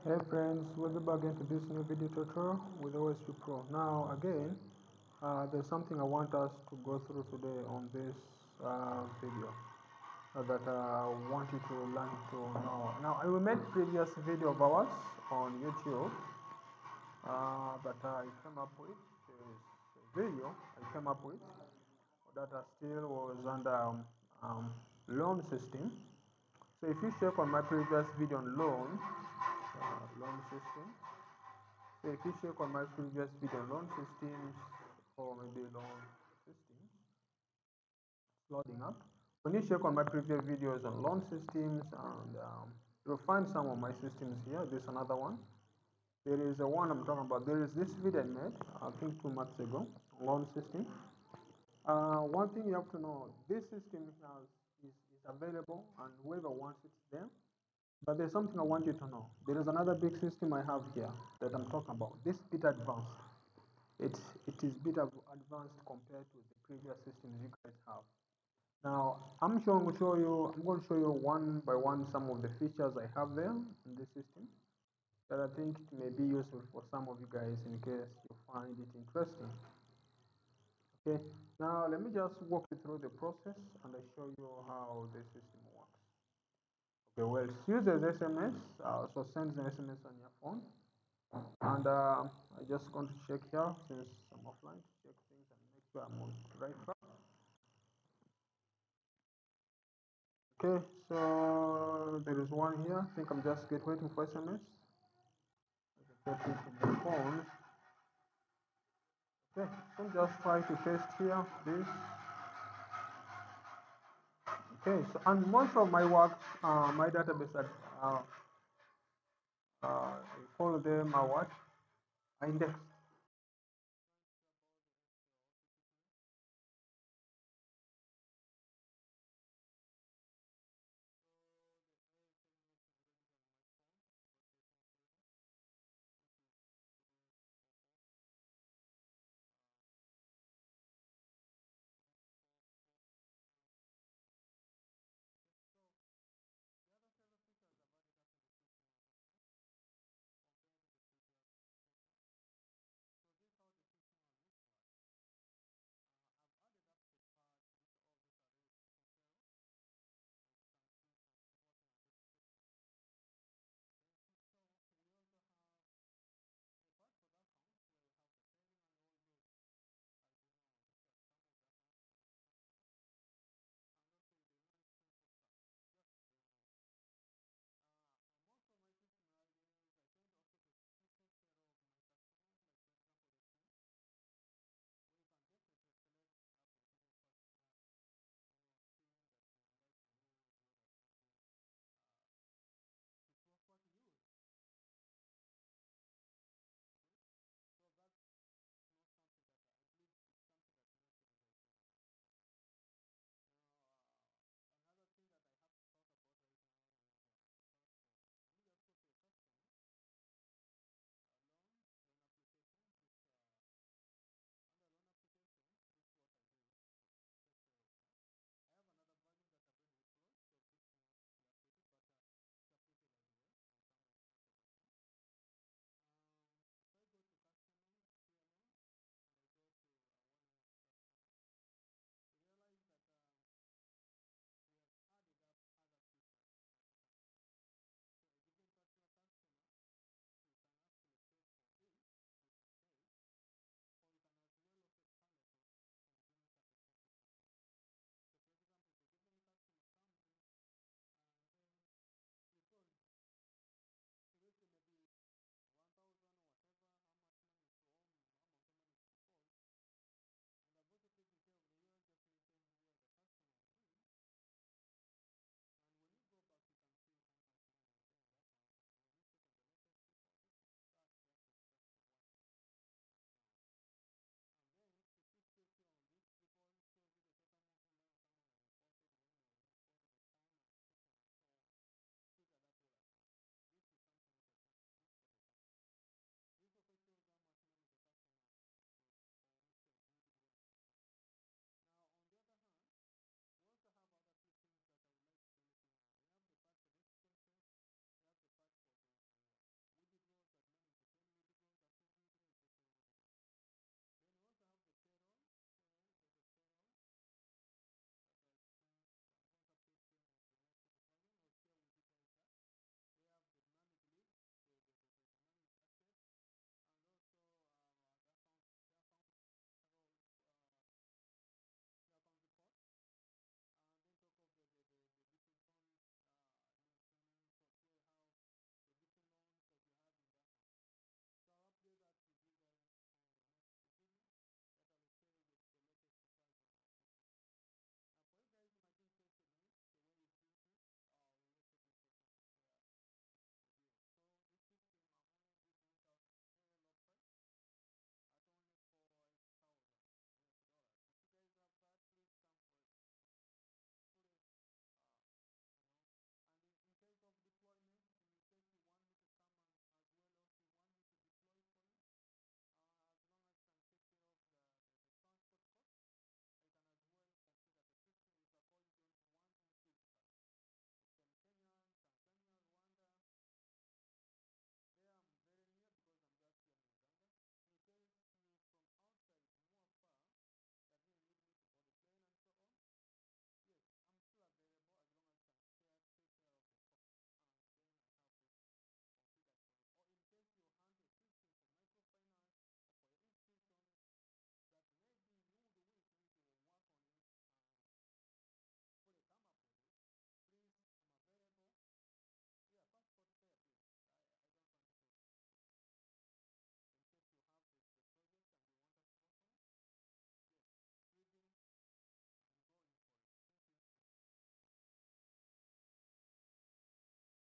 Hey friends, welcome back into this new video tutorial with OSP Pro. Now again, there's something I want us to go through today on this video that I want you to learn to know. Now I will make previous video of ours on YouTube, but I came up with a video I came up with that still was under loan system. So if you check on my previous video on loan system. So if you check on my previous video, loan systems or maybe loan systems, it's loading up. When you check on my previous videos on loan systems, and you'll find some of my systems here. There's another one. There is a one I'm talking about. There is this video I made, I think 2 months ago, loan system. One thing you have to know, this system is available and whoever wants it's there. But there's something I want you to know. There is another big system I have here that I'm talking about. This bit advanced. It is bit advanced compared to the previous systems you guys have. Now I'm going to show you one by one some of the features I have there in this system that I think it may be useful for some of you guys in case you find it interesting. Okay, now let me just walk you through the process and I show you how the system works. Okay, well, it uses SMS, so sends an SMS on your phone. And I just going to check here since I'm offline to check things and make sure I'm on the right track. Okay, so there is one here. I think I'm just waiting for SMS. Get into my phone. Okay, so I'm just trying to paste here this. Okay, so and most of my work, my database, I call them what? Indexed.